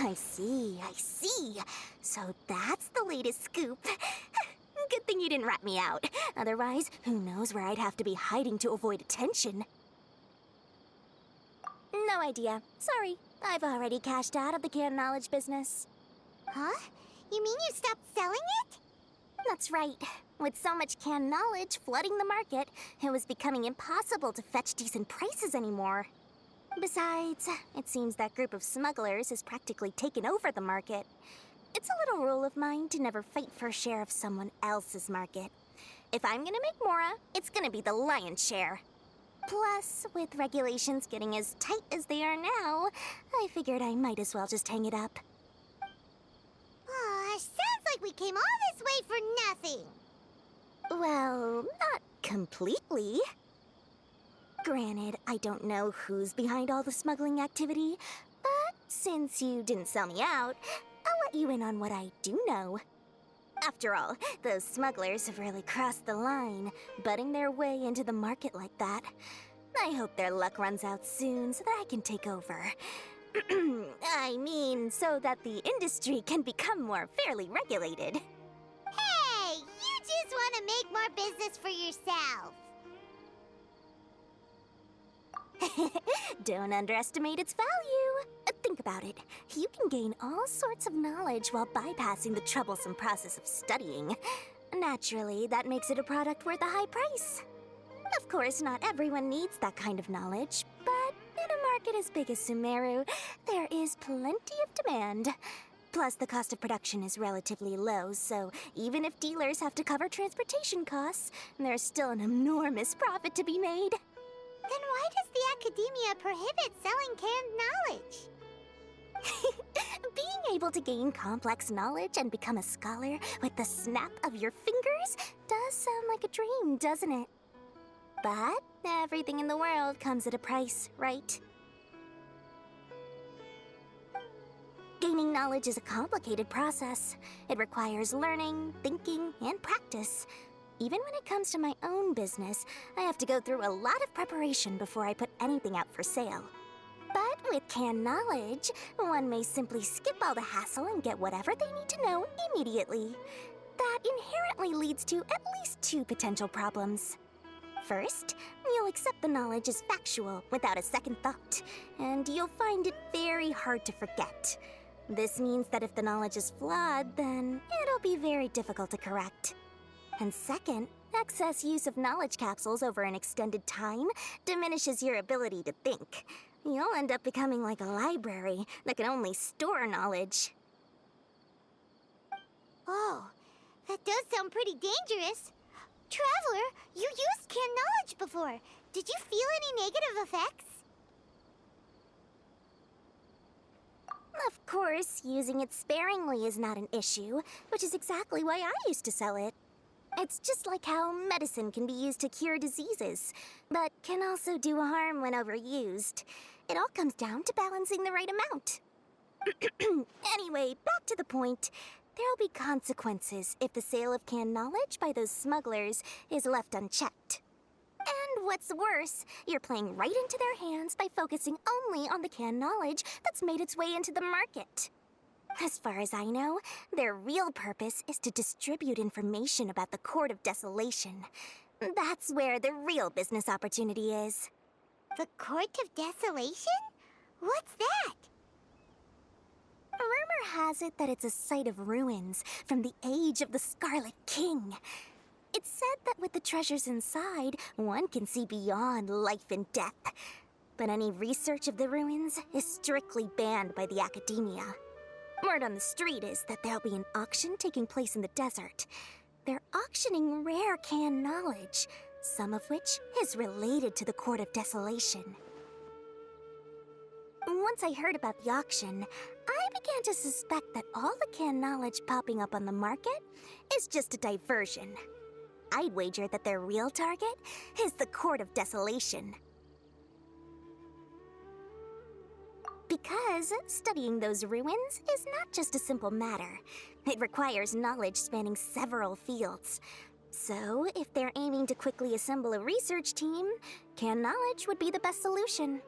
I see. So that's the latest scoop. Good thing you didn't rat me out. Otherwise, who knows where I'd have to be hiding to avoid attention. No idea. Sorry. I've already cashed out of the canned knowledge business. Huh? You mean you stopped selling it? That's right. With so much canned knowledge flooding the market, it was becoming impossible to fetch decent prices anymore. Besides, it seems that group of smugglers has practically taken over the market. It's a little rule of mine to never fight for a share of someone else's market. If I'm gonna make Mora, it's gonna be the lion's share. Plus, with regulations getting as tight as they are now, I figured I might as well just hang it up. Oh, sounds like we came all this way for nothing. Well, not completely. Granted, I don't know who's behind all the smuggling activity, but since you didn't sell me out, I'll let you in on what I do know. After all, those smugglers have really crossed the line, butting their way into the market like that. I hope their luck runs out soon so that I can take over. I mean, so that the industry can become more fairly regulated. Hey, you just want to make more business for yourself. Don't underestimate its value. Think about it. You can gain all sorts of knowledge while bypassing the troublesome process of studying. Naturally, that makes it a product worth a high price. Of course, not everyone needs that kind of knowledge, but in a market as big as Sumeru, there is plenty of demand. Plus, the cost of production is relatively low, so even if dealers have to cover transportation costs, there's still an enormous profit to be made. Then why does the academia prohibit selling canned knowledge? Being able to gain complex knowledge and become a scholar with the snap of your fingers does sound like a dream, doesn't it? But everything in the world comes at a price, right? Gaining knowledge is a complicated process. It requires learning, thinking, and practice. Even when it comes to my own business, I have to go through a lot of preparation before I put anything out for sale. But with canned knowledge, one may simply skip all the hassle and get whatever they need to know immediately. That inherently leads to at least two potential problems. First, you'll accept the knowledge as factual without a second thought, and you'll find it very hard to forget. This means that if the knowledge is flawed, then it'll be very difficult to correct. And second, excess use of knowledge capsules over an extended time diminishes your ability to think. You'll end up becoming like a library that can only store knowledge. Oh, that does sound pretty dangerous. Traveler, you used canned knowledge before. Did you feel any negative effects? Of course, using it sparingly is not an issue, which is exactly why I used to sell it. It's just like how medicine can be used to cure diseases, but can also do harm when overused. It all comes down to balancing the right amount. Anyway, back to the point. There'll be consequences if the sale of canned knowledge by those smugglers is left unchecked. And what's worse, you're playing right into their hands by focusing only on the canned knowledge that's made its way into the market. As far as I know, their real purpose is to distribute information about the Court of Desolation. That's where the real business opportunity is. The Court of Desolation? What's that? Rumor has it that it's a site of ruins from the age of the Scarlet King. It's said that with the treasures inside, one can see beyond life and death. But any research of the ruins is strictly banned by the academia. Word on the street is that there'll be an auction taking place in the desert. They're auctioning rare canned knowledge, some of which is related to the Court of Desolation. Once I heard about the auction, I began to suspect that all the canned knowledge popping up on the market is just a diversion. I'd wager that their real target is the Court of Desolation. Because studying those ruins is not just a simple matter. It requires knowledge spanning several fields. So, if they're aiming to quickly assemble a research team, canned knowledge would be the best solution.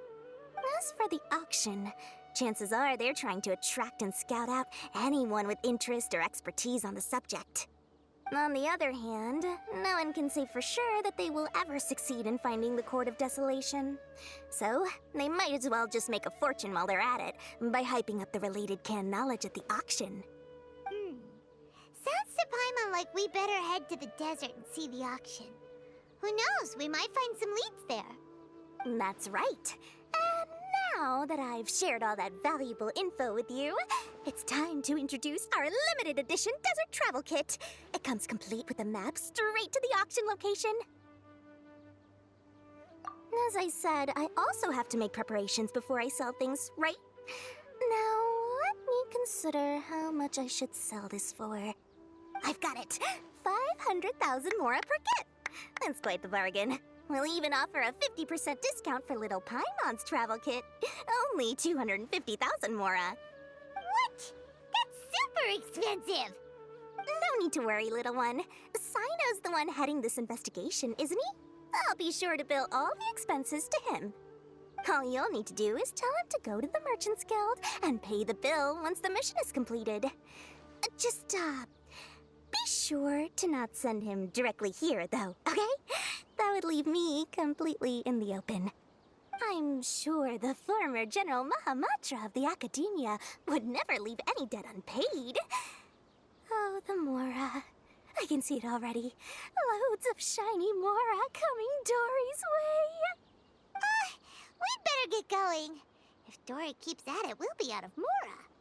As for the auction, Chances are they're trying to attract and scout out anyone with interest or expertise on the subject. On the other hand, no one can say for sure that they will ever succeed in finding the Court of Desolation. So, they might as well just make a fortune while they're at it by hyping up the related canned knowledge at the auction. Sounds to Paimon like we better head to the desert and see the auction. Who knows, we might find some leads there. That's right. And now that I've shared all that valuable info with you, it's time to introduce our limited edition desert travel kit. It comes complete with a map straight to the auction location. As I said, I also have to make preparations before I sell things, right? Now, let me consider how much I should sell this for. I've got it! 500,000 mora per kit! That's quite the bargain. We'll even offer a 50% discount for little Paimon's travel kit. Only 250,000 mora. What? That's super expensive! No need to worry, little one. Sino's the one heading this investigation, isn't he? I'll be sure to bill all the expenses to him. All you'll need to do is tell him to go to the Merchants Guild and pay the bill once the mission is completed. Just, be sure to not send him directly here, though, okay? That would leave me completely in the open. I'm sure the former General Mahamatra of the Academia would never leave any debt unpaid. Oh, the Mora. I can see it already. Loads of shiny Mora coming Dori's way. We'd better get going. If Dori keeps at it, we'll be out of Mora.